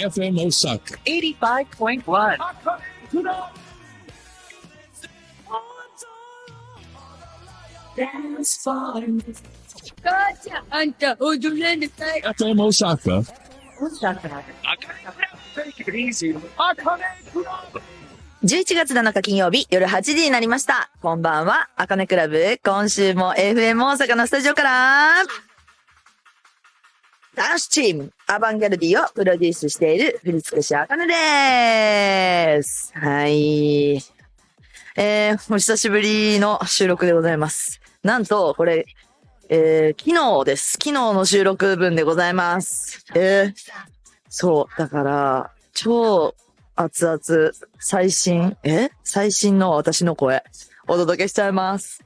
FM Osaka 85.1. Dance for me. 母ちゃん、あんた踊れなさい。FM Osaka 11月7日金曜日夜8時になりました。こんばんは、あかねクラブ。今週も FM 大阪のスタジオから、ダンスチーム、アバンギャルディをプロデュースしている振付師あかねです。はい。お久しぶりの収録でございます。なんと、これ、昨日です。昨日の収録分でございます。そう、だから、超熱々、最新の私の声、お届けしちゃいます。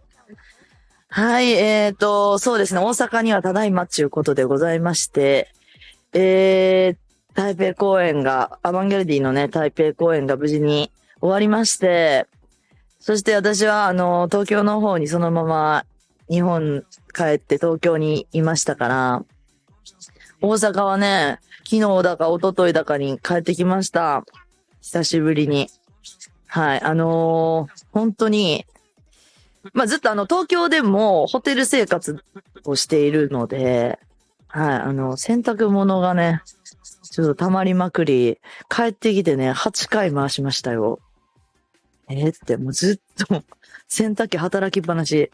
はい、そうですね、大阪にはただいまっていうことでございまして、台北公演が、アバンギャルディのね、台北公演が無事に終わりまして、そして私は、東京の方にそのまま日本帰って東京にいましたから、大阪はね、昨日だか一昨日だかに帰ってきました。久しぶりに。はい。本当に、ずっと東京でもホテル生活をしているので、はい。洗濯物がね、ちょっと溜まりまくり、帰ってきてね、8回回しましたよ。ってもうずっと、洗濯機働きっぱなし。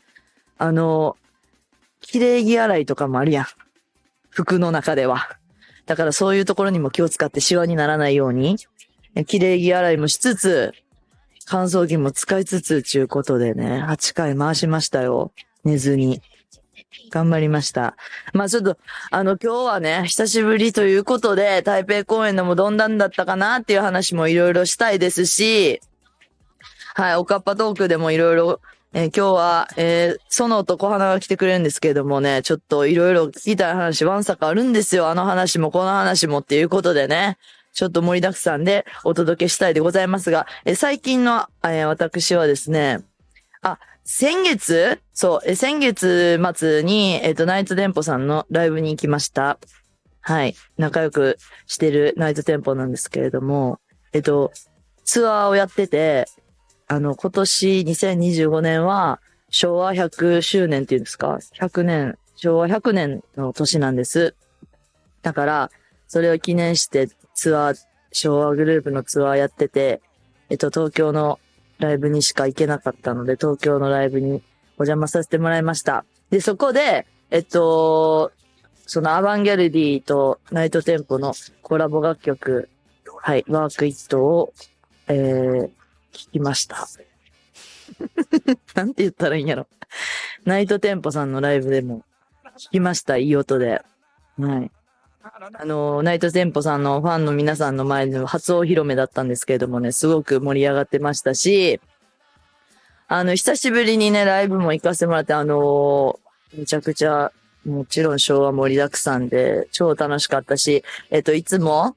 綺麗着洗いとかもあるやん。服の中では。だからそういうところにも気を使ってシワにならないように、綺麗着洗いもしつつ、乾燥機も使いつつ、ちゅうことでね、8回回しましたよ。寝ずに。頑張りました。ちょっと、今日はね、久しぶりということで、台北公演のもどんなんだったかなっていう話もいろいろしたいですし、はい、おかっぱトークでもいろいろ、今日は、ソノと小花が来てくれるんですけれどもね、ちょっといろいろ聞きたい話、わんさかあるんですよ。あの話もこの話もっていうことでね。ちょっと盛りだくさんでお届けしたいでございますが、最近の、私はですね、先月末に、ナイトテンポさんのライブに行きました。はい。仲良くしてるナイトテンポなんですけれども、ツアーをやってて、今年2025年は昭和100周年っていうんですか？昭和100年の年なんです。だから、それを記念して昭和グループのツアーやってて、東京のライブにしか行けなかったので、東京のライブにお邪魔させてもらいました。で、そこで、そのアバンギャルディとナイトテンポのコラボ楽曲、はい、ワークイットを、聞きました。なんて言ったらいいんやろ。ナイトテンポさんのライブでも聞きました、いい音で。はい。ナイトテンポさんのファンの皆さんの前での初お披露目だったんですけれどもね、すごく盛り上がってましたし、久しぶりにね、ライブも行かせてもらって、めちゃくちゃ、もちろん昭和盛りだくさんで、超楽しかったし、いつも、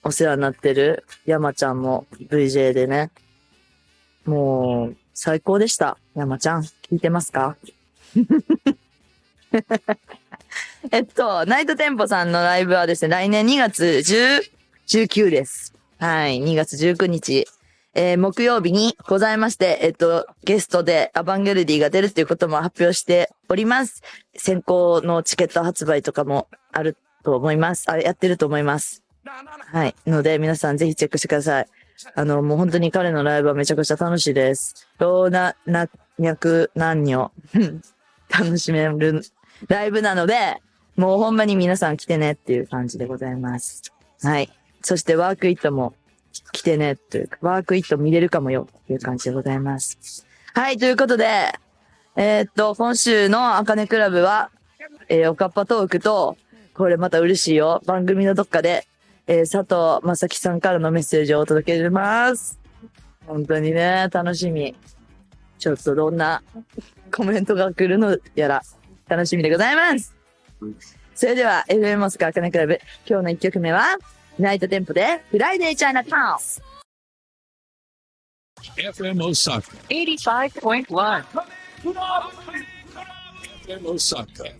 お世話になってる山ちゃんも VJ でね、もう、最高でした。山ちゃん、聞いてますか？ナイトテンポさんのライブはですね、来年2月19です。はい、2月19日、木曜日にございまして、ゲストでアバンギャルディが出るっていうことも発表しております。先行のチケット発売とかもあると思います。やってると思います。はい。ので、皆さんぜひチェックしてください。もう本当に彼のライブはめちゃくちゃ楽しいです。老若男女、楽しめるライブなので、もうほんまに皆さん来てねっていう感じでございます。はい。そしてワークイットも来てねというか、ワークイット見れるかもよっていう感じでございます。はい。ということで、今週のあかねクラブは、おかっぱトークと、これまた嬉しいよ。番組のどっかで、佐藤正樹さんからのメッセージをお届けします。本当にね、楽しみ。ちょっとどんなコメントが来るのやら、楽しみでございます。それでは、FM モスカあかねクラブ、今日の1曲目は、ナイトテンポで、フライデーチャイナタウン。FM Osaka 85.1. FM Osaka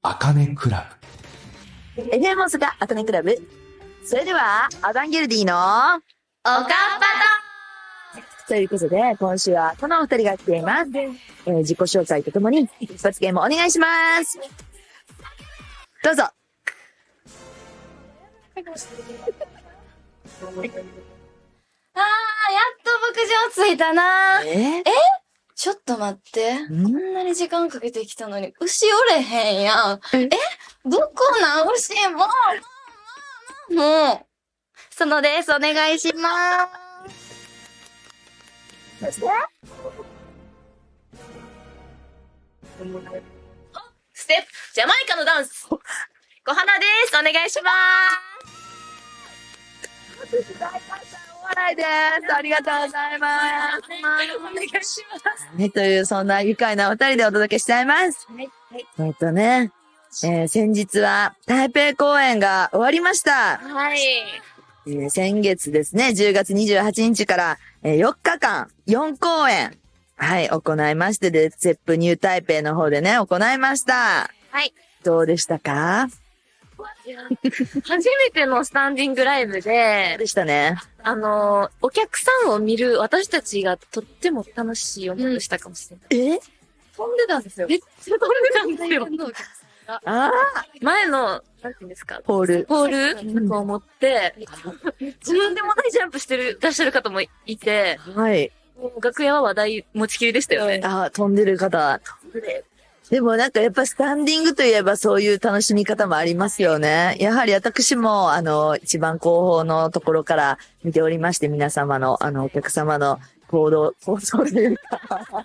あかねクラブ。FM 大阪アトネクラブ。それでは、アバンギルディの、おかっぱということで、今週はこのお二人が来ています。自己紹介とともに、一発ゲームお願いします。どうぞ。やっと牧場着いたな。ちょっと待って。んこんなに時間かけてきたのに、牛おれへんやん。どこなん牛もう。そのです。お願いします。ステップ、ジャマイカのダンス。小花です。お願いします。お笑いです。ありがとうございます。お願いします。ね、という、そんな愉快なお二人でお届けしちゃいます。先日は台北公演が終わりました。はい。先月ですね、10月28日から、4日間、4公演、はい、行いましてで、ゼップニュー台北の方でね、行いました。はい。どうでしたか？初めてのスタンディングライブどでう、でしたね。お客さんを見る私たちがとっても楽しい思いをしたかもしれない。飛んでたんですよ。めっちゃ飛んでたんですよ。あ前の、なんていうんですか、ポール。ポールを持って、自分でもないジャンプしてる、出してる方もいて、はい。もう楽屋は話題持ちきりでしたよね。飛んでる方。でもなんかやっぱスタンディングといえばそういう楽しみ方もありますよね。やはり私も一番後方のところから見ておりまして、皆様のお客様の行動というか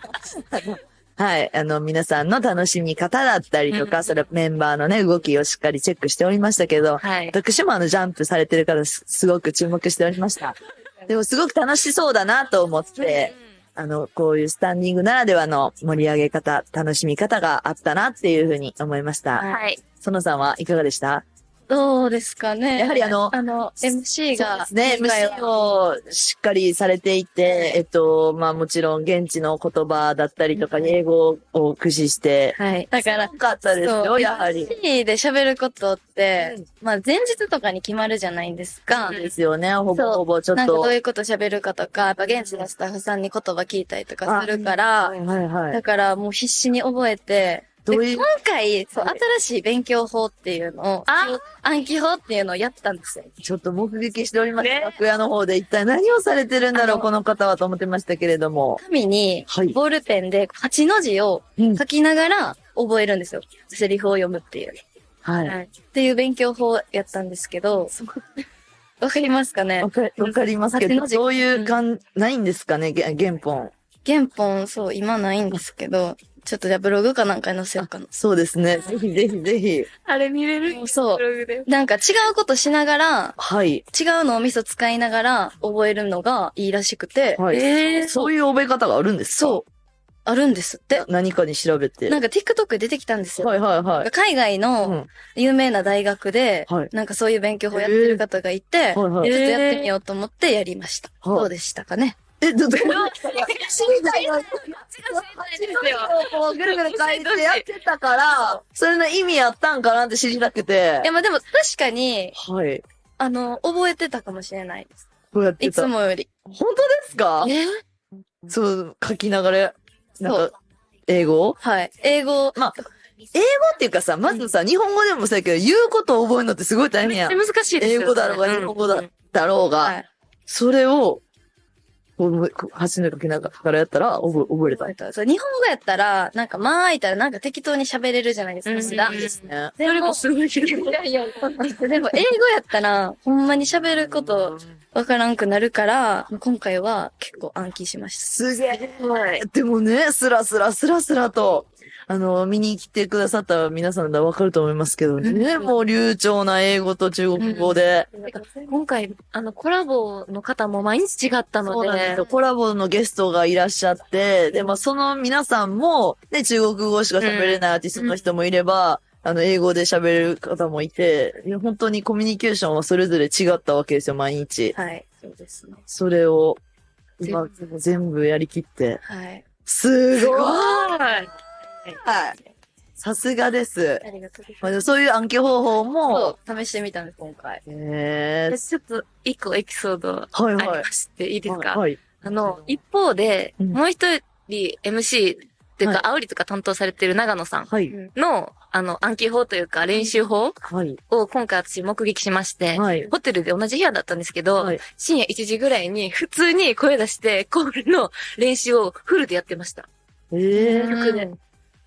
はい、皆さんの楽しみ方だったりとか、それメンバーのね、動きをしっかりチェックしておりましたけど、はい。私もジャンプされてる方すごく注目しておりました。でもすごく楽しそうだなと思って、こういうスタンディングならではの盛り上げ方、楽しみ方があったなっていうふうに思いました。はい。園さんはいかがでした？どうですかね。やはりMC が、そうですね、MC をしっかりされていて、もちろん現地の言葉だったりとか、英語を駆使して、はい。だから、よかったですよ、やはり。MC で喋ることって、前日とかに決まるじゃないですか。そうですよね、ほぼほぼちょっと。なんかどういうこと喋るかとか、やっぱ現地のスタッフさんに言葉聞いたりとかするから、はいはいはい。だからもう必死に覚えて、どういう今回、新しい勉強法っていうのを、暗記法っていうのをやったんですよ。ちょっと目撃しております。楽屋の方で一体何をされてるんだろう、この方はと思ってましたけれども。紙に、ボールペンで8の字を書きながら覚えるんですよ。セリフを読むっていう。はい。っていう勉強法やったんですけど、わかりますかね？わかりますけど、そういうないんですかね、原本。原本、そう、今ないんですけど、ちょっとじゃあブログかなんかに載せようかな。そうですね。ぜひぜひぜひ。あれ見れる？そう。なんか違うことしながら、はい。違う脳みそ使いながら覚えるのがいいらしくて。はい。そういう覚え方があるんですか？そう。あるんですって。何かに調べて。なんか TikTok 出てきたんですよ。はいはいはい。海外の有名な大学で、なんかそういう勉強法やってる方がいて、ちょっとやってみようと思ってやりました。どうでしたかね？どう知りたいよ。こうぐるぐる書いてやってたから、それの意味あったんかなって知りたくて。いや、まあでも確かに、はい。覚えてたかもしれないです。どうやっていつもより。本当ですか？そう、書きながら、なんか、英語？はい。英語。まあ、英語っていうかさ、まずさ、日本語でもそうやけど、言うことを覚えるのってすごい大変やん。難しいですよね。英語だろうが、日本語だろうが、それを、初め書きながらやったら、覚えれた。そう、日本語やったら、なんか、いたらなんか適当に喋れるじゃないですか、普段。ですね。それもすごい。いやいや、でも英語やったら、ほんまに喋ることわからんくなるから、今回は結構暗記しました。すげえ。でもね、スラスラと、見に来てくださった皆さんだわかると思いますけどね、もう流暢な英語と中国語で。今回、コラボの方も毎日違ったので。そうなんですよ。コラボのゲストがいらっしゃって、でもその皆さんも、ね、中国語しか喋れないアーティストの人もいれば、英語で喋れる方もいて、本当にコミュニケーションはそれぞれ違ったわけですよ、毎日。はい。そうですね。それを、今、全部やりきって。はい。すごい。はい。さすがです。ありがとうございまあ、でもそういう暗記方法も、ます。試してみたんです、今回。へちょっと、一個エピソードありはいはい。まして、いいですか？はい。一方で、うんもう一人 MC っていうはいか、煽りとか担当されてる長野さんはい。の、暗記法というか、練習法はい。を今回私目撃しまして、はい。ホテルで同じ部屋だったんですけど、はい。深夜1時ぐらいに普通に声出して、コールの練習をフルでやってました。曲で。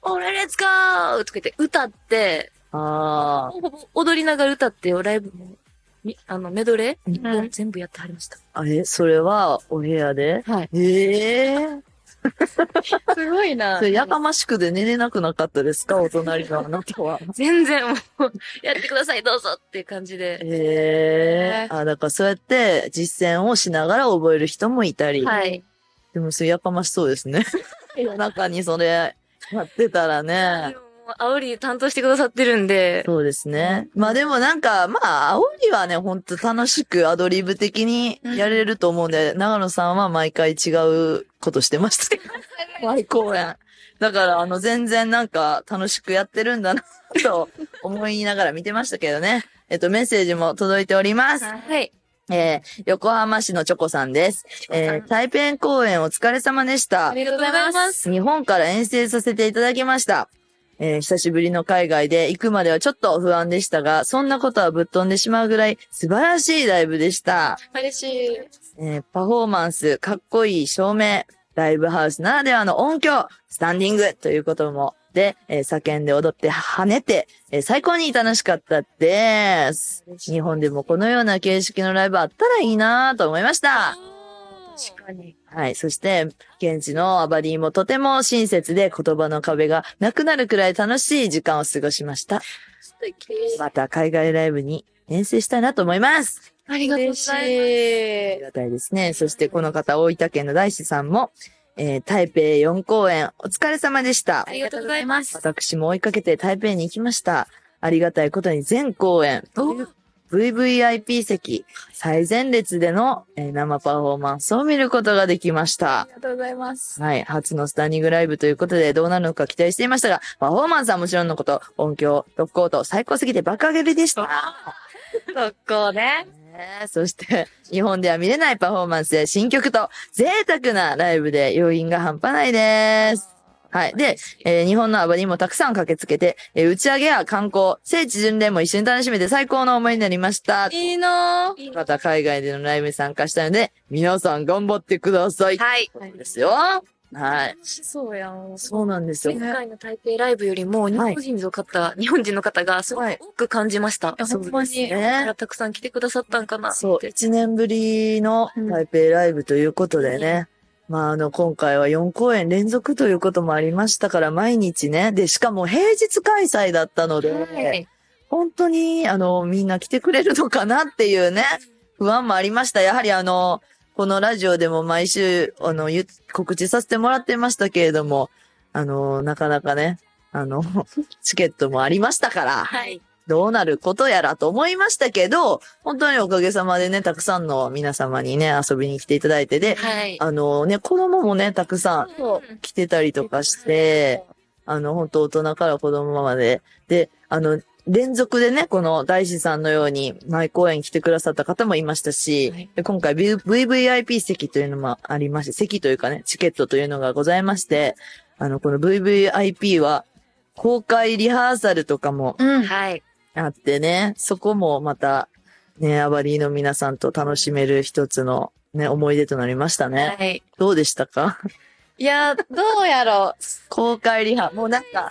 俺レッツゴーとか言って歌って、あほぼ踊りながら歌ってライブも、メドレー、うん全部やってはりました。あ。それは、お部屋ではい。ええすごいなそれやかましくで寝れなくなかったですかお隣のあなたは。全然もう、やってください、どうぞっていう感じで。だからそうやって実践をしながら覚える人もいたり。はい。でもそれやかましそうですね。夜中にそれやってたらね。煽り担当してくださってるんで。そうですね。まあでもなんか、まあ、煽りはね、ほんと楽しくアドリブ的にやれると思うんで、長野さんは毎回違うことしてました。毎公演。だから、全然なんか楽しくやってるんだな、と思いながら見てましたけどね。メッセージも届いております。はい。横浜市のチョコさんです。台北公演お疲れ様でした。ありがとうございます。日本から遠征させていただきました。久しぶりの海外で行くまではちょっと不安でしたが、そんなことはぶっ飛んでしまうぐらい素晴らしいライブでした。嬉しい。パフォーマンス、かっこいい照明、ライブハウスならではの音響、スタンディングということも、で、叫んで踊って跳ねて、最高に楽しかったです。日本でもこのような形式のライブあったらいいなと思いました。確かに。はい。そして、現地のアバディもとても親切で言葉の壁がなくなるくらい楽しい時間を過ごしました。素敵。また海外ライブに遠征したいなと思います。ありがとうございます。ありがたいですね。そしてこの方、大分県の大志さんも、台北4公演お疲れ様でした。りがとうございます。私も追いかけて台北に行きました。ありがたいことに全公演、VVIP 席、最前列での生パフォーマンスを見ることができました。ありがとうございます。はい。初のスタンディングライブということでどうなるのか期待していましたが、パフォーマンスはもちろんのこと、音響、特攻と最高すぎて爆上げりでした。特攻ね。そして、日本では見れないパフォーマンスや新曲と贅沢なライブで余韻が半端ないです。はい。で、日本のアバにもたくさん駆けつけて、打ち上げや観光、聖地巡礼も一緒に楽しめて最高の思いになりました。いいなぁ。また海外でのライブに参加したので、皆さん頑張ってください。はい。そうですよ。はい。そうやん。そうなんですよ。前回の台北ライブよりも、日本人の方がすごく多く感じました。ほんまに。たくさん来てくださったんかな。そう。1年ぶりの台北ライブということでね。まあ今回は4公演連続ということもありましたから、毎日ね。で、しかも平日開催だったので、はい、本当に、みんな来てくれるのかなっていうね、不安もありました。やはりこのラジオでも毎週、告知させてもらってましたけれども、なかなかね、チケットもありましたから、はい。どうなることやらと思いましたけど、本当におかげさまでね、たくさんの皆様にね、遊びに来ていただいてで、はい、子供もね、たくさん来てたりとかして、本当大人から子供まで、で、連続でね、この大志さんのように、毎公演来てくださった方もいましたし、はい、で今回 VVIP 席というのもありまして、席というかね、チケットというのがございまして、この VVIP は、公開リハーサルとかも、はい。あってね、そこもまた、ね、アバリーの皆さんと楽しめる一つのね、思い出となりましたね。はい。どうでしたか？いや、どうやろう。公開リハ、もうなんか。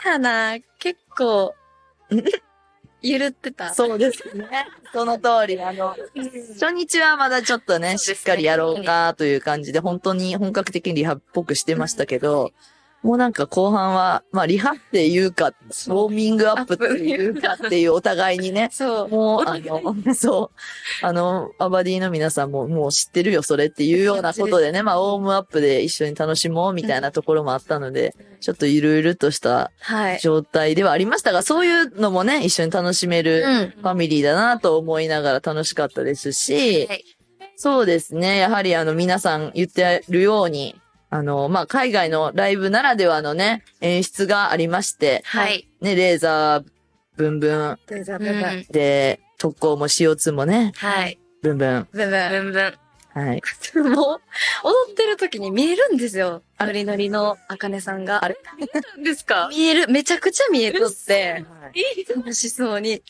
結構、ゆるってた。そうですね。その通り、初日はまだちょっとね、しっかりやろうかという感じで、本当に本格的にリハっぽくしてましたけど、もうなんか後半は、まあリハっていうか、ウォーミングアップっていうかっていうお互いにね。そう。もう、そう。アバディの皆さんももう知ってるよ、それっていうようなことでね、まあウォームアップで一緒に楽しもうみたいなところもあったので、ちょっとゆるゆるとした状態ではありましたが、そういうのもね、一緒に楽しめるファミリーだなと思いながら楽しかったですし、そうですね。やはり皆さん言ってるように、まあ、海外のライブならではのね、演出がありまして、はい。ね、レーザー、ブンブン、デザうん。で、特攻も CO2 もね、はい。ブンブン。ブブブンブン。はい。もう、踊ってる時に見えるんですよ。ノリノリのあかねさんが。あれですか見える、めちゃくちゃ見えとって、はい楽しそうに、っ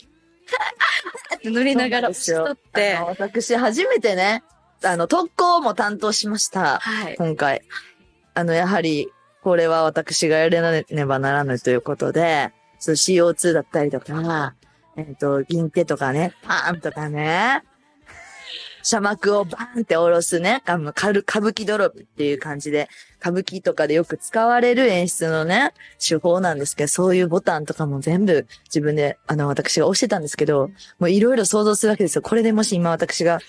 て乗りながら押しとって、私、初めてね、特攻も担当しました。はい。今回。やはり、これは私がやらねばならぬということで、そう CO2 だったりとか、銀手とかね、パーンとかね、車幕をバーンって下ろすね、歌舞伎ドロップっていう感じで、歌舞伎とかでよく使われる演出のね、手法なんですけど、そういうボタンとかも全部自分で、私が押してたんですけど、もういろいろ想像するわけですよ。これでもし今私が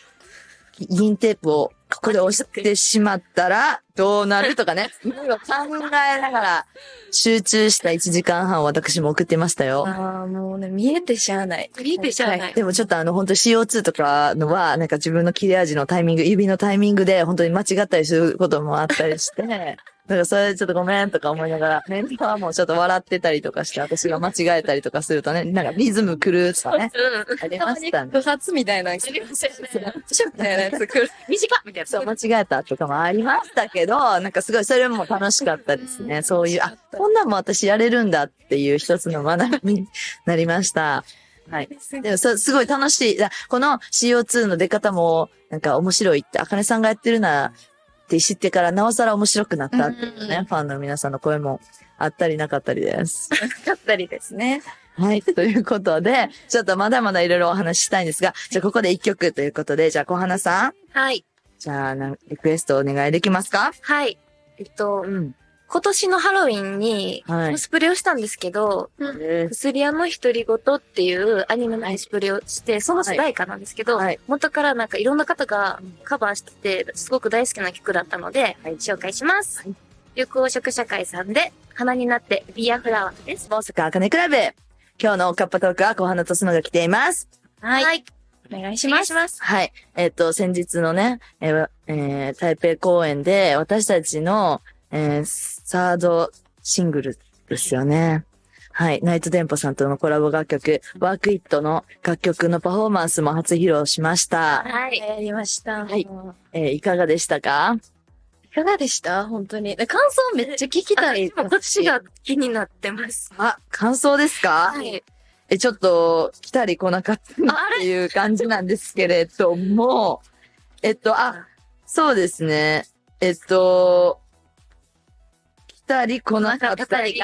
銀テープをここで押してしまったらどうなるとかね。いろいろ考えながら集中した1時間半を私も送ってましたよ。ああ、もうね、見えてしゃあない。見えてしゃあない。でもちょっと本当 CO2 とかのは、なんか自分の切れ味のタイミング、指のタイミングで本当に間違ったりすることもあったりして、だからそれちょっとごめんとか思いながら、メンバーもちょっと笑ってたりとかして、私が間違えたりとかするとね、なんかリズム狂うとかね、ありましたね。不発みたいな。シュッみたいなやつ来る。短っみたいな。そう、間違えたとかもありましたけど、なんかすごいそれも楽しかったですね。そういう、こんなんも私やれるんだっていう一つの学びになりました。はい。でもすごい楽しい。この CO2 の出方も、なんか面白いって、あかねさんがやってるなって知ってからなおさら面白くなったっていうね、ファンの皆さんの声もあったりなかったりです。かったりですね。はい。ということで、ちょっとまだまだいろいろお話ししたいんですが、じゃあここで一曲ということで、じゃあ小花さん、はい。じゃあリクエストお願いできますか？はい。うん。今年のハロウィンにはいコスプレをしたんですけど、薬屋の独り言っていうアニメのコスプレをして、その主題歌なんですけど、はい。元からなんかいろんな方がカバーしてて、すごく大好きな曲だったので、紹介します。はい緑黄色社会さんで、花になってビアフラワーです。大阪あかねクラブ。今日のおかっぱトークは小花とすのが来ています。はい。お願いしお願います。します。はい。先日のね、台北公演で私たちの、サードシングルですよね。はい。ナイトテンポさんとのコラボ楽曲、ワークイットの楽曲のパフォーマンスも初披露しました。はい。やりました。はいもいかがでしたか？いかがでした本当に。感想めっちゃ聞きたい。今こっちが気になってます。感想ですか？はい。ちょっと来たり来なかったっていう感じなんですけれども、そうですね。来たり来なかったり。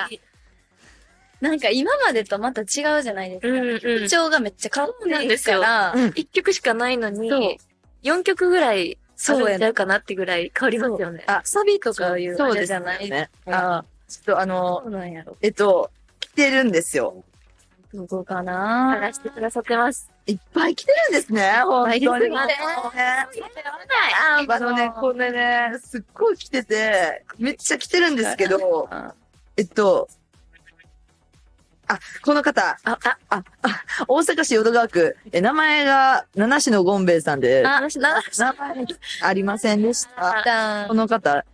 なんか今までとまた違うじゃないですか。うんうん。曲調がめっちゃ変わってるそうなんですよから、うん1曲しかないのそうに、4曲ぐらい、そうやねあるんちゃうかなってぐらい変わりますよね。サビとかいうあれそうですじゃないね。うんちょっとそうなんやろ。来てるんですよ。どこかな探してくださってます。いっぱい来てるんですね。本当に。いっぱいですねこれね、すっごい来てて、めっちゃ来てるんですけど、この方、大阪市淀川区、名前が七種のゴンベイさんで、名前ありませんでした。この方、ワ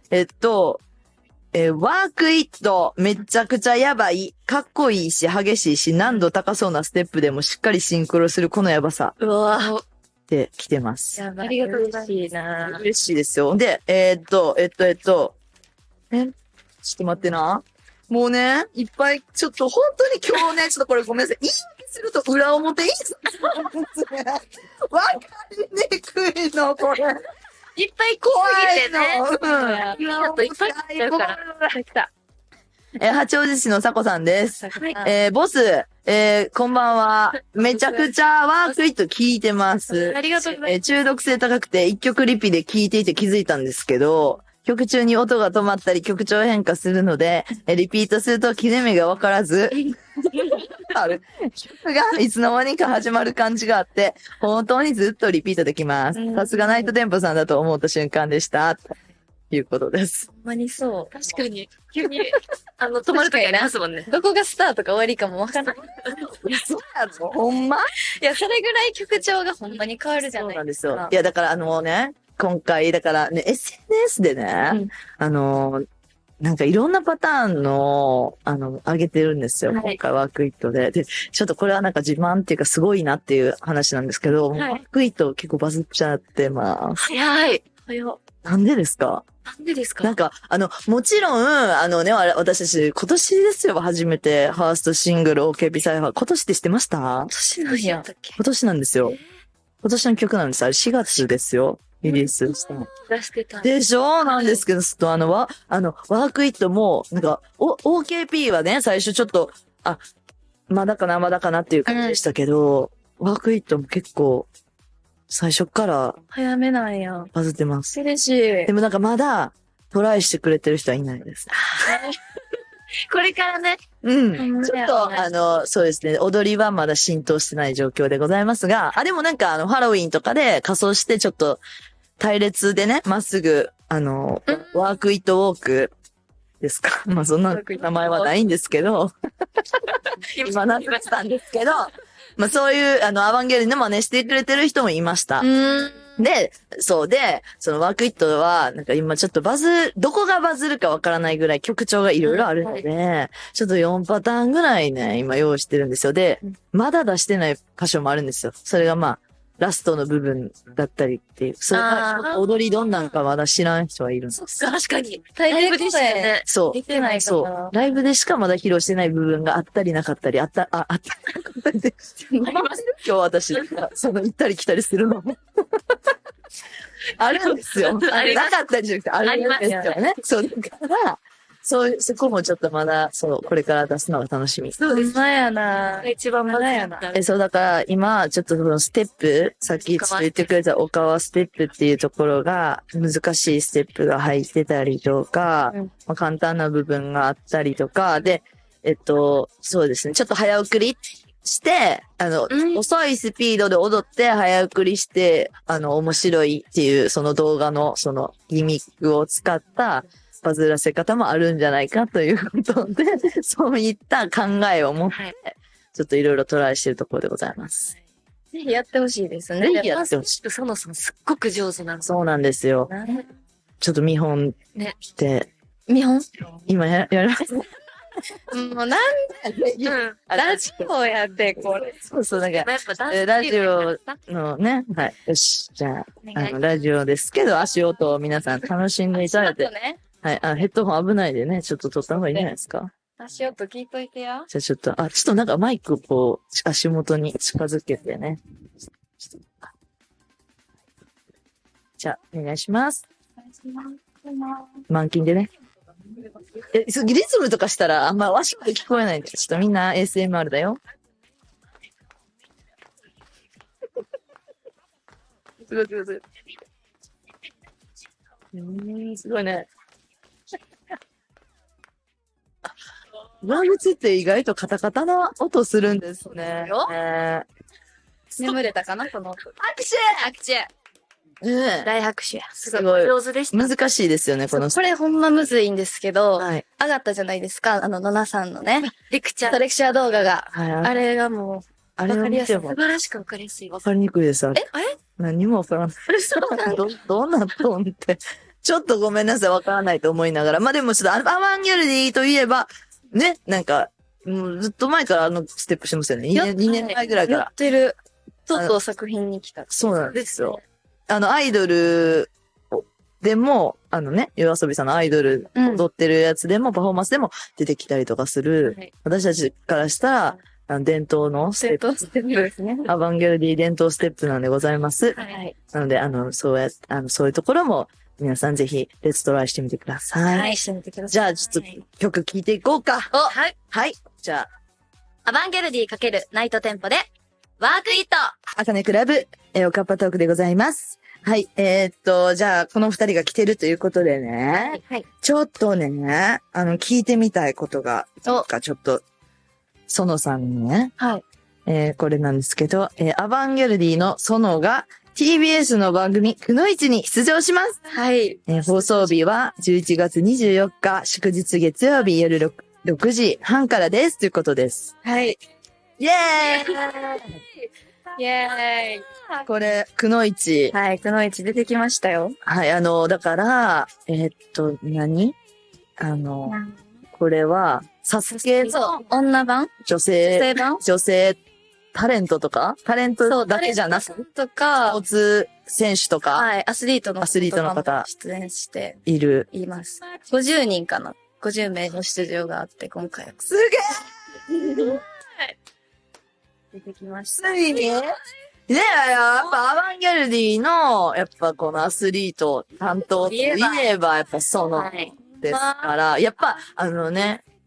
ークイット、めちゃくちゃやばい、かっこいいし、激しいし、難度高そうなステップでもしっかりシンクロするこのやばさうわって来てます。やばい。ありがとうございます嬉しいな。嬉しいですよ。で、ちょっと待ってな。もうね、いっぱい、ちょっと本当に今日ね、ちょっとこれごめんなさい。言い訳すると裏表いいですね。わかりにくいの、これ。いっぱい怖来すぎてね。いの。今だといっぱい来ちゃうから。来た。八王子市のさこさんです。はい。ボス、こんばんは。めちゃくちゃワークイット聞いてます。ありがとうございます。中毒性高くて一曲リピで聞いていて気づいたんですけど、曲中に音が止まったり曲調変化するので、リピートすると切れ目がわからず、曲がいつの間にか始まる感じがあって、本当にずっとリピートできます。さすがナイトテンポさんだと思った瞬間でした。ということです。ほんまにそう。確かに、急に、止まるときありますもんね。どこがスタートか終わりかもわかんない。そうやぞ、ほんまいや、それぐらい曲調がほんまに変わるじゃそうないなんですよ。いや、だからね、今回、だからね、SNS でね、なんかいろんなパターンの、上げてるんですよ。はい今回ワークイットで。で、ちょっとこれはなんか自慢っていうかすごいなっていう話なんですけど、はいワークイット結構バズっちゃってます。早い。早っ。なんでですか？なんでですか？なんか、もちろん、私たち、今年ですよ、初めて、ファーストシングル、OKB サイファー。今年って知ってました？今年なんやったっけ？今年なんですよ。今年の曲なんです。あれ4月ですよ。リリースしたの。出してた。でしょなんですけど、ちょっとワークイットも、なんか、OKP はね、最初ちょっと、まだかなっていう感じでしたけど、ワークイットも結構、最初から早めなんや。バズってます。嬉しいで。もなんかまだ、トライしてくれてる人はいないです。これからね。うん。ちょっと、そうですね。踊りはまだ浸透してない状況でございますが、でもなんかハロウィンとかで仮装してちょっと、隊列でね、まっすぐ、ワークイットウォークですか。まあそんな名前はないんですけど、今なってたんですけど、まあそういう、アバンゲルで真似してくれてる人もいました。で、そのワークイットは、なんか今ちょっとどこがバズるかわからないぐらい曲調がいろいろあるので、ちょっと4パターンぐらいね、今用意してるんですよ。で、まだ出してない箇所もあるんですよ。それがまあ、ラストの部分だったりっていう。それがちょっと踊りどんなんかまだ知らん人はいるんです。確かに。ライブでしたよね。そう。出てないから。そう。ライブでしかまだ披露してない部分があったりなかったり、あったりなかったりで。今日私、行ったり来たりするのも。あるんですよ。なかったりじゃなくて、あるんですよね。そう、だから、そこもちょっとまだ、これから出すのが楽しみ。そうです。やな。一番まだやな。そう、だから、今、ちょっとそのステップ、さっき言ってくれた岡川ステップっていうところが、難しいステップが入ってたりとか、まあ、簡単な部分があったりとか、で、そうですね、ちょっと早送りして、遅いスピードで踊って早送りして、面白いっていう、その動画の、そのギミックを使った、バズらせ方もあるんじゃないかということで、そういった考えを持って、ちょっといろいろトライしてるところでございます。ぜひやってほしいですね。ぜひやってほしい。そのさんすっごく上手なの。そうなんですよ。ちょっと見本して、見本今やりますもうなんで、ラジオやって、これ。そう、なんか、ラジオのね、はい。よし。じゃあ、ラジオですけど、足音を皆さん楽しんでいただいて。はい。ヘッドホン危ないでね、ちょっと取った方がいいんじゃないですか。足音聞いといてや。じゃあちょっとなんかマイクこう、足元に近づけてね。じゃあ、お願いします。満勤でね。リズムとかしたらあんま足まで聞こえないんで、ちょっとみんな ASMR だよ。すごい。すごいね。動物って意外とカタカタな音するんですね。眠れたかなこの音。拍手大拍手や。すごい。上手でした。難しいですよね、この。これほんまむずいんですけど、はい。上がったじゃないですか、ノナさんのね。レクチャー動画が。はい。あれがもう、あれわかりやすい。素素晴らしくわかりやすい。わかりにくいです。あれ何もわからない。どうなっとんって。ちょっとごめんなさい、わからないと思いながら。まあ、でもちょっとアバンギャルディといえば、ね、なんか、ずっと前からステップしてますよね。2年前ぐらいから。やってる。とうとう作品に来た。そうなんですよ。アイドルでも、夜遊びさんのアイドル踊ってるやつでも、パフォーマンスでも出てきたりとかする、私たちからしたら、伝統のステップ。ステップですね。アバンギャルディ伝統ステップなんでございます。はい。なので、そういうところも、皆さんぜひ、レッツトライしてみてください。はい、してみてください。じゃあ、ちょっと曲聴いていこうか。はい。はい。じゃアバンギャルディ×ナイトテンポで、ワークイットあかねクラブ、おかっぱトークでございます。はい。じゃあ、この二人が来てるということでね。はい。ちょっとね、聞いてみたいことが、ちょっと、園さんにね。はい。これなんですけど、アバンギャルディの園が TBS の番組、くのいちに出場します。はい。放送日は11月24日、祝日月曜日夜6時半からです。ということです。はい。イェーイイェーイ。これ、くのいち。はい、くのいち出てきましたよ。はい、だから、何これは、サスケのそう、女版女女性性版タレントとかタレントだけじゃなく、スとかポー、ツ選手とかはい、アスリートの方も出演している。います。50人かな ?50 名の出場があって、今回はすげえ出てきましついにねえ、やっぱアバンギャルディの、やっぱこのアスリート担当といえば、やっぱその、はい。ですから、やっぱ、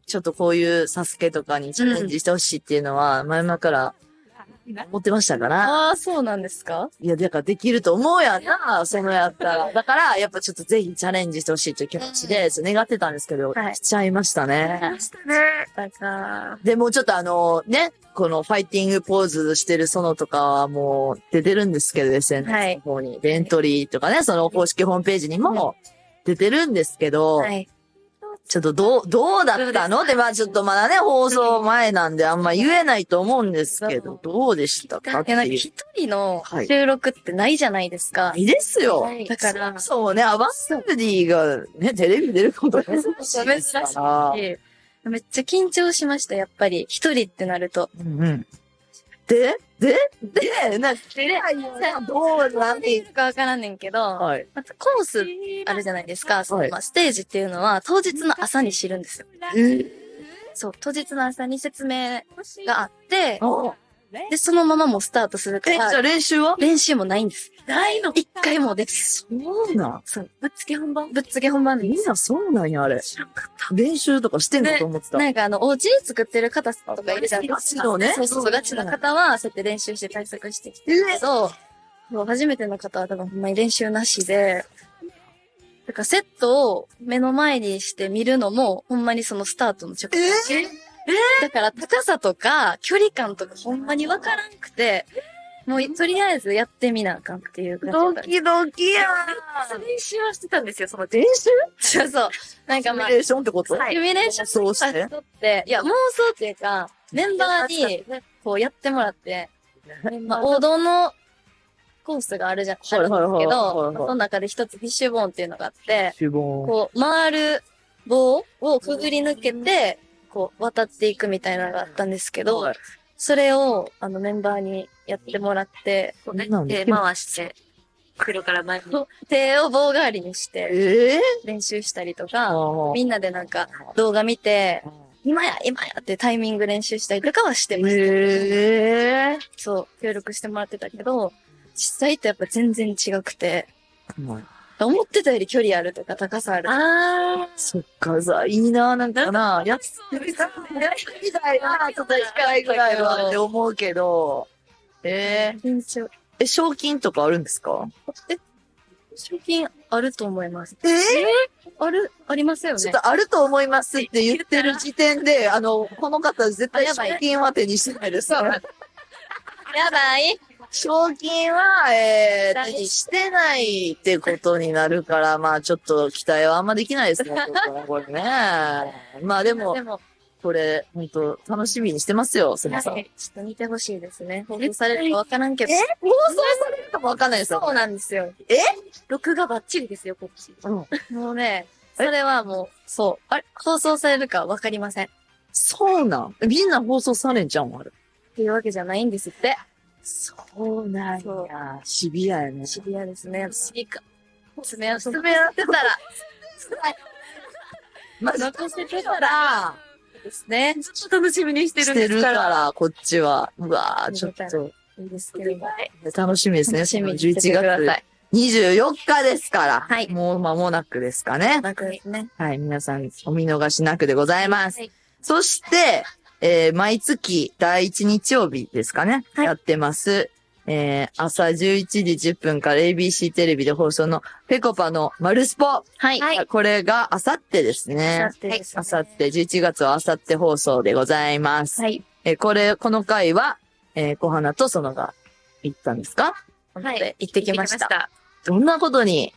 ちょっとこういうサスケとかにチャレンジしてほしいっていうのは、前々から思ってましたから、ああ、そうなんですか？いや、だからできると思うやんな、そのやったら。だから、やっぱちょっとぜひチャレンジしてほしいという気持ちで、願ってたんですけど、はいしちゃいましたね。だから、でもちょっとこのファイティングポーズしてるソノとかはもう出てるんですけど、SNS の方に。でエントリーとかね、その公式ホームページにも出てるんですけど、はい。ちょっとどうだったので、まあちょっとまだね、放送前なんであんま言えないと思うんですけど、どうでしたかっていや、なんかいう。一人の収録ってないじゃないですか。いいですよ。だから、そうね、アバンギャルディがね、テレビ出ること珍しい珍ですしいから。し、めっちゃ緊張しました、やっぱり。一人ってなると。うんうん。で、どうなんていいかわからんねんけど、はい。まずコースあるじゃないですか。そのまあステージっていうのは当日の朝に知るんですよ。そう、当日の朝に説明があって、で、そのままもうスタートするかじゃあら、練習は練習もないんです。ないの？一回もできそうなん。そう。ぶっつけ本番ぶっつけ本番でみんなそうなんや、あれ。練習とかしてんのと思ってた。なんかお家に作ってる方とかいるじゃないですか。ガチのねそうそう、ガチの方は、そうやって練習して対策してきてるけど、そう初めての方は多分ほんまに練習なしで、だからセットを目の前にして見るのも、ほんまにそのスタートの直前。だから高さとか距離感とかほんまにわからんくて、もうとりあえずやってみなあかんっていう感じだったんです。ドキや練習はしてたんですよ、その練習そうそう。なんかまあ、シミュレーションってことシミュレーションそうして。って、いや、妄想っていうか、メンバーに、こうやってもらって、まあ、王道のコースがあるじゃん、あるんですけはいはいはいはいど、はいその中で一つフィッシュボーンっていうのがあって、シュボン。こう、回る棒をくぐり抜けて、こう、渡っていくみたいなのがあったんですけど、それを、メンバーにやってもらって、手回して、黒から前に。手を棒代わりにして、練習したりとか、みんなでなんか動画見て、今やってタイミング練習したりとかはしてました。そう、協力してもらってたけど、実際ってやっぱ全然違くて、思ってたより距離あるとか高さある。そっか、いいな、なんかな、やってみたいな、ちょっと一回ぐらいはって思うけど、緊張。賞金とかあるんですか？賞金あると思います。ありますよね。ちょっとあると思いますって言ってる時点で、この方絶対賞金は手にしてないです。やばい。賞金は、手にしてないってことになるから、まあちょっと期待はあんまできないですね、これね。まあでも、これ、本当楽しみにしてますよ、すみません。ちょっと見てほしいですね。放送されるかわからんけど。放送されるかもわかんないですよ。そうなんですよ。録画バッチリですよ、こっち。もうね、それはもう、そう。放送されるかわかりません。そうなんみんな放送されんじゃん、あれ。っていうわけじゃないんですって。そうなんや。シビアやね。シビアですね。爪ってたら、まあ、残せてたら、ですね。ちょっと楽しみにしてるんですから、こっちは。うわぁ、ちょっと。いいですけど。楽しみですね。楽しみに11月24日ですから。はい。もう間もなくですかね。ね。はい。皆さん、お見逃しなくでございます。そして、毎月第1日曜日ですかね。やってます。朝11時10分から ABC テレビで放送のペコパのマルスポ。はい。これがあさってですね。あさって、11月はあさって放送でございます。はい。この回は、小花とそのが行ったんですか？はい。行ってきました。どんなことに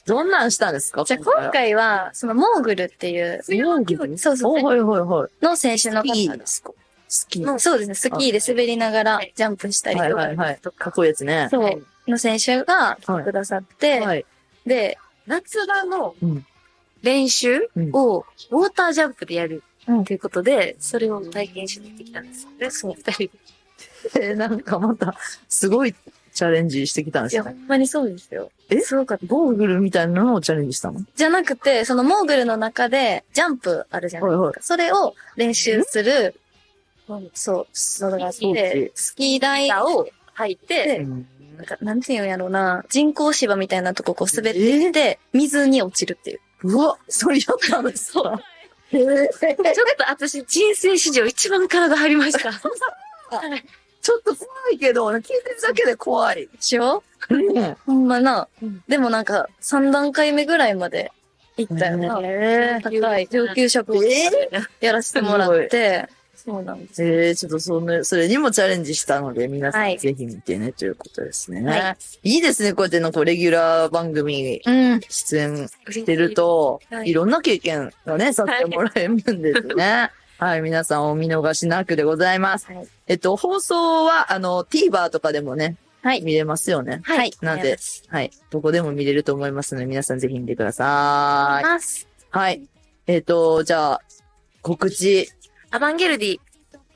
どんなんしたんですか？じゃあ今回は、そのモーグルっていう、モーグルそうそう。はいはいはい。の選手の方いいですか？スキー。もうそうですね、スキーで滑りながらジャンプしたりはいとか。はいはい。かっこいいやつね。そう、の選手が来てくださって、はい。で、夏場のうん練習をウォータージャンプでやるうんということで、それを体験しに行ってきたんです。で、その二人で。なんかまた、すごいチャレンジしてきたんでいや、すか？ほんまにそうですよ。えすごかった。ゴーグルみたいなのをチャレンジしたの？じゃなくて、そのモーグルの中でジャンプあるじゃないですか。はいはいそれを練習する、そう、のがあっ装て置、スキー台を履いて、なんか、なんていうんやろうな、人工芝みたいなとここう滑っていって、水に落ちるっていう。うわ、それやったんですか？ちょっと私、人生史上一番体張りました。ちょっと怖いけど、聞いてるだけで怖い。でしょねほんまな。うんでもなんか、3段階目ぐらいまで行ったよな。高い上級職をやらせてもらって、そうなんです。ちょっとそれにもチャレンジしたので、皆さはいんぜひ見てね、ということですね。はいいですね、こうやってレギュラー番組うん。出演してると、はいいろんな経験がね、させてもらえるんですね。はい、皆さんお見逃しなくでございます。はい放送は、TVer とかでもね、はい。見れますよね。はい。なんで、はい、どこでも見れると思いますので、皆さんぜひ見てください。ます。はい。じゃあ、告知。アバンゲルディ、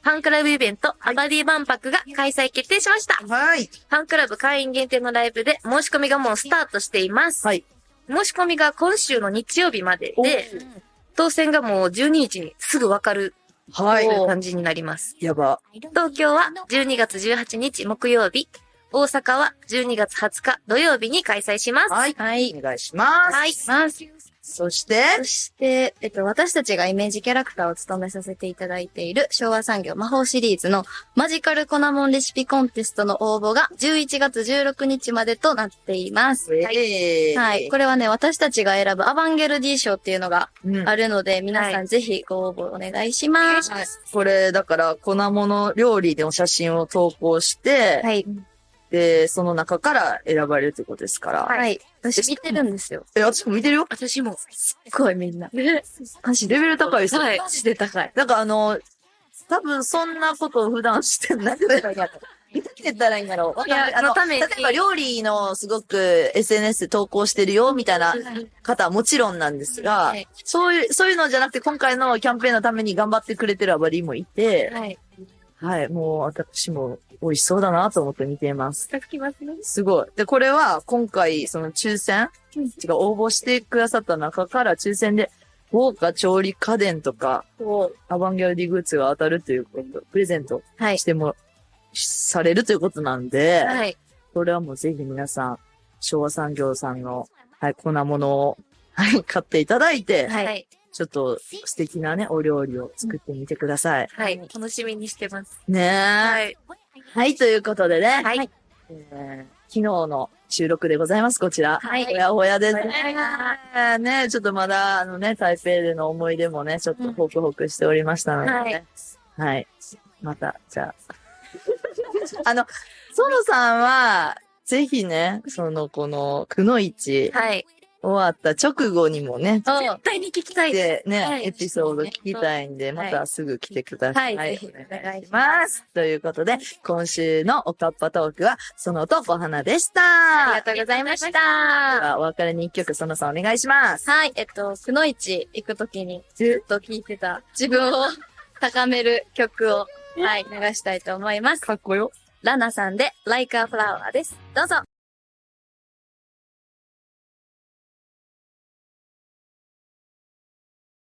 ファンクラブイベント、アバディ万博が開催決定しました。フはい。ァンクラブ会員限定のライブで申し込みがもうスタートしています。はい。申し込みが今週の日曜日までで、当選がもう12日にすぐわかるはい。感じになります。やば。東京は12月18日木曜日、大阪は12月20日土曜日に開催します。はい。はい。お願いします。はい。そして、そして、私たちがイメージキャラクターを務めさせていただいている昭和産業魔法シリーズのマジカルコナモンレシピコンテストの応募が11月16日までとなっています。はい。これはね、私たちが選ぶアバンゲルディ賞っていうのがあるので、皆さんぜひご応募お願いします。はいこれ、だから、粉物料理の写真を投稿して、はい。で、その中から選ばれるということですから。はい。私見てるんですよ。私も見てるよ。私も。すっごいみんな。マジで。レベル高いですよ。はい。マジで高い。なんか多分そんなことを普段してないんだろう。見て言ったらいいんだろう。いやのために例えば料理のすごく SNS で投稿してるよ、みたいな方はもちろんなんですが、はいそういうのじゃなくて今回のキャンペーンのために頑張ってくれてるアバリーもいて、はい。はい、もう私も美味しそうだなと思って見ています。たきますね。すごい。で、これは今回その抽選、応募してくださった中から抽選で豪華調理家電とか、アバンギャルディグッズが当たるということ、プレゼントはいし。ても、されるということなんで、はい。これはもうぜひ皆さん、昭和産業さんの、はい、粉物を、はい、買っていただいて、はい。ちょっと素敵なね、お料理を作ってみてください。はい。楽しみにしてます。ねえ。はい。はい、ということでね、はい。昨日の収録でございます、こちら。はいほやほやですね。はね、ちょっとまだ、台北での思い出もね、ちょっとホクホクしておりましたのでね。はい。また、じゃあ。園さんは、ぜひね、この、くのいち、はい。終わった直後にもね、絶対に聞きたいです。でね、はいエピソード聞きたいんで、はいまたすぐ来てください。はいぜひおお願いしま。ますということで、今週のおかっぱトークは、園と小花でした。ありがとうございました。ではお別れに一曲、園さんお願いします。はい。くのいち行くときにずっと聴いてた自分を高める曲を、はい、流したいと思います。かっこよ。ラナさんで Like a Flower です。どうぞ。